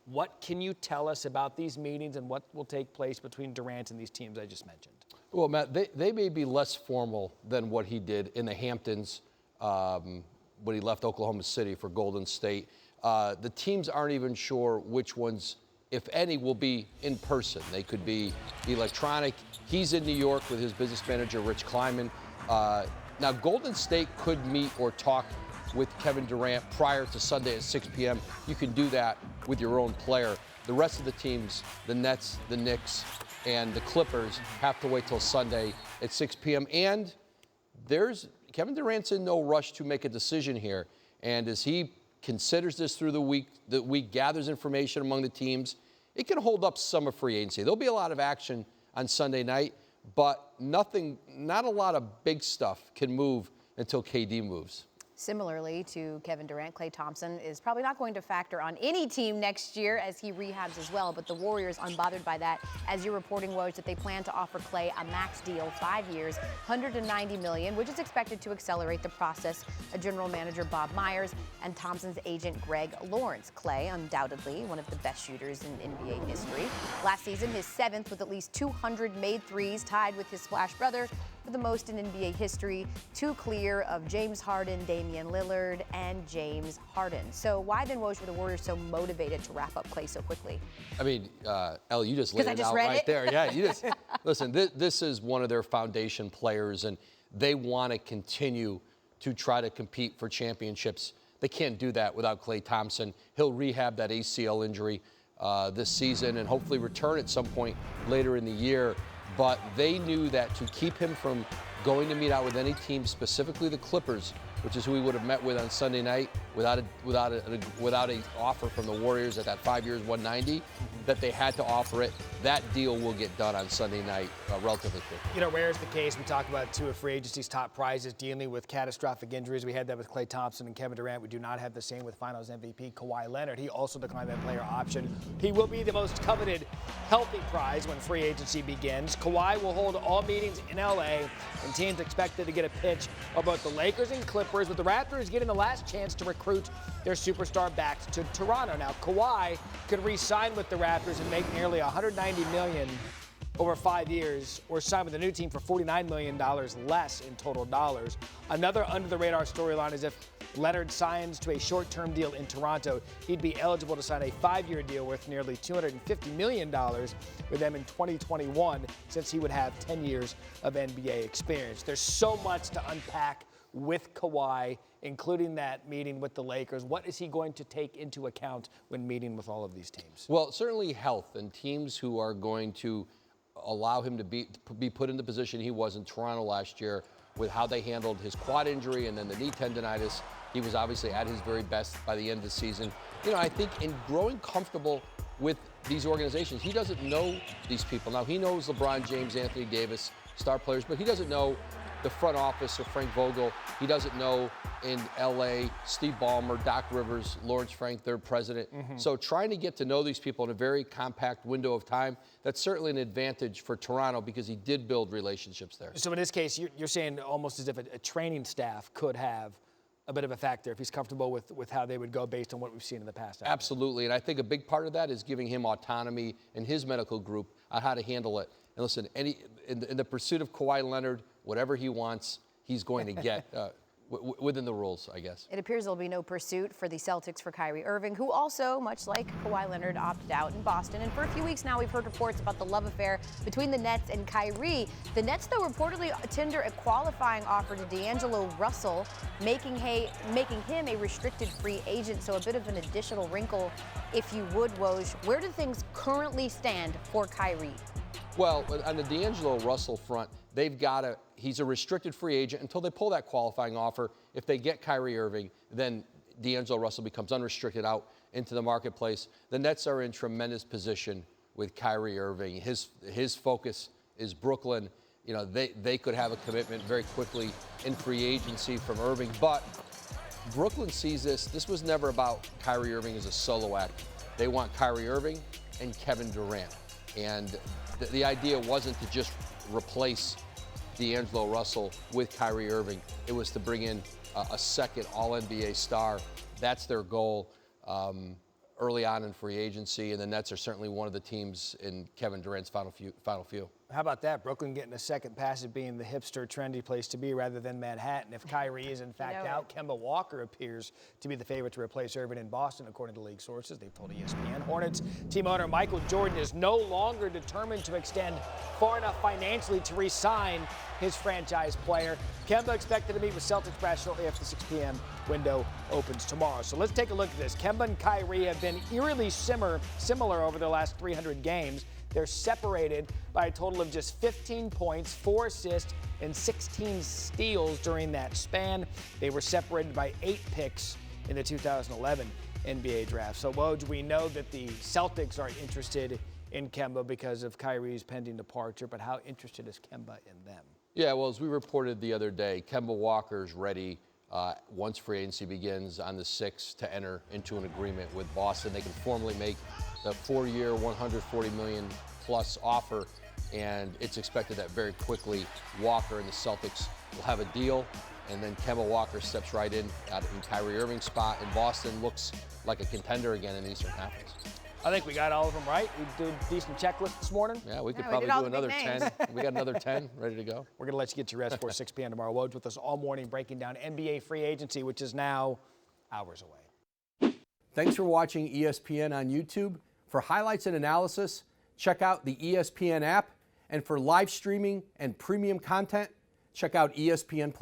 What can you tell us about these meetings and what will take place between Durant and these teams I just mentioned? Well, Matt, they may be less formal than what he did in the Hamptons when he left Oklahoma City for Golden State. The teams aren't even sure which ones, if any, will be in person. They could be electronic. He's in New York with his business manager, Rich Kleiman. Now, Golden State could meet or talk with Kevin Durant prior to Sunday at 6 p.m. You can do that with your own player. The rest of the teams, the Nets, the Knicks, and the Clippers, have to wait till Sunday at 6 p.m. And Kevin Durant's in no rush to make a decision here. And as he considers this through the week gathers information among the teams, it can hold up some of free agency. There'll be a lot of action on Sunday night, but not a lot of big stuff can move until KD moves. Similarly to Kevin Durant, Klay Thompson is probably not going to factor on any team next year as he rehabs as well. But the Warriors, unbothered by that, as you're reporting, Woj, that they plan to offer Klay a max deal, 5 years, $190 million, which is expected to accelerate the process. A general manager, Bob Myers, and Thompson's agent, Greg Lawrence. Klay, undoubtedly one of the best shooters in NBA history. Last season, his 7th with at least 200 made threes, tied with his Splash brother for the most in NBA history, 2 clear of James Harden, Damian Lillard, and James Harden. So why then, Woj, were the Warriors so motivated to wrap up Klay so quickly? I mean, Elle, you just laid it out right there. Yeah, you just listen. This is one of their foundation players, and they want to continue to try to compete for championships. They can't do that without Klay Thompson. He'll rehab that ACL injury this season and hopefully return at some point later in the year. But they knew that to keep him from going to meet out with any team, specifically the Clippers, which is who he would have met with on Sunday night, without an offer from the Warriors at that 5 years, 190, that they had to offer it. That deal will get done on Sunday night relatively quickly. You know, rare is the case. We talk about 2 of free agency's top prizes dealing with catastrophic injuries. We had that with Klay Thompson and Kevin Durant. We do not have the same with Finals MVP Kawhi Leonard. He also declined that player option. He will be the most coveted healthy prize when free agency begins. Kawhi will hold all meetings in LA, and teams expected to get a pitch of both the Lakers and Clippers, with the Raptors getting the last chance to recruit their superstar back to Toronto. Now, Kawhi could re-sign with the Raptors and make nearly $190 million over 5 years, or sign with a new team for $49 million less in total dollars. Another under-the-radar storyline is if Leonard signs to a short-term deal in Toronto, he'd be eligible to sign a 5-year deal worth nearly $250 million with them in 2021, since he would have 10 years of NBA experience. There's so much to unpack with Kawhi, including that meeting with the Lakers. What is he going to take into account when meeting with all of these teams? Well, certainly health, and teams who are going to allow him to be put in the position he was in Toronto last year with how they handled his quad injury and then the knee tendonitis. He was obviously at his very best by the end of the season. You know, I think in growing comfortable with these organizations, he doesn't know these people. Now, he knows LeBron James, Anthony Davis, star players, but he doesn't know the front office of Frank Vogel. He doesn't know in LA, Steve Ballmer, Doc Rivers, Lawrence Frank, their president. So trying to get to know these people in a very compact window of time, that's certainly an advantage for Toronto because he did build relationships there. So in this case, you're saying almost as if a training staff could have a bit of a factor if he's comfortable with how they would go based on what we've seen in the past. Absolutely, and I think a big part of that is giving him autonomy in his medical group on how to handle it. And listen, in the pursuit of Kawhi Leonard, whatever he wants, he's going to get within the rules, I guess. It appears there'll be no pursuit for the Celtics for Kyrie Irving, who also, much like Kawhi Leonard, opted out in Boston. And for a few weeks now, we've heard reports about the love affair between the Nets and Kyrie. The Nets, though, reportedly tender a qualifying offer to D'Angelo Russell, making him a restricted free agent. So a bit of an additional wrinkle, if you would, Woj. Where do things currently stand for Kyrie? Well, on the D'Angelo Russell front, he's a restricted free agent until they pull that qualifying offer. If they get Kyrie Irving, then D'Angelo Russell becomes unrestricted out into the marketplace. The Nets are in tremendous position with Kyrie Irving. His focus is Brooklyn. You know, they could have a commitment very quickly in free agency from Irving, but Brooklyn sees this. This was never about Kyrie Irving as a solo act. They want Kyrie Irving and Kevin Durant. And the idea wasn't to just replace D'Angelo Russell with Kyrie Irving. It was to bring in a second All-NBA star. That's their goal. early on in free agency, and the Nets are certainly one of the teams in Kevin Durant's final few. How about that? Brooklyn getting a second pass at being the hipster, trendy place to be rather than Manhattan. If Kyrie is in fact out, Kemba Walker appears to be the favorite to replace Irving in Boston, according to league sources. They've told ESPN. Hornets team owner Michael Jordan is no longer determined to extend far enough financially to re-sign his franchise player. Kemba expected to meet with Celtics brass shortly after the 6 p.m. window opens tomorrow. So let's take a look at this. Kemba and Kyrie have been eerily similar over the last 300 games. They're separated by a total of just 15 points, 4 assists, and 16 steals during that span. They were separated by 8 picks in the 2011 NBA draft. So, Woj, we know that the Celtics are interested in Kemba because of Kyrie's pending departure, but how interested is Kemba in them? Yeah, well, as we reported the other day, Kemba Walker's ready once free agency begins on the 6th to enter into an agreement with Boston. They can formally make the 4-year, $140 million plus offer, and it's expected that very quickly Walker and the Celtics will have a deal, and then Kemba Walker steps right in Kyrie Irving's spot, and Boston looks like a contender again in the Eastern Conference. I think we got all of them right. We did a decent checklist this morning. Yeah, we could probably do another 10. We got another 10 ready to go. We're going to let you get your rest for 6 p.m. tomorrow. Woj with us all morning breaking down NBA free agency, which is now hours away. Thanks for watching ESPN on YouTube. For highlights and analysis, check out the ESPN app. And for live streaming and premium content, check out ESPN+.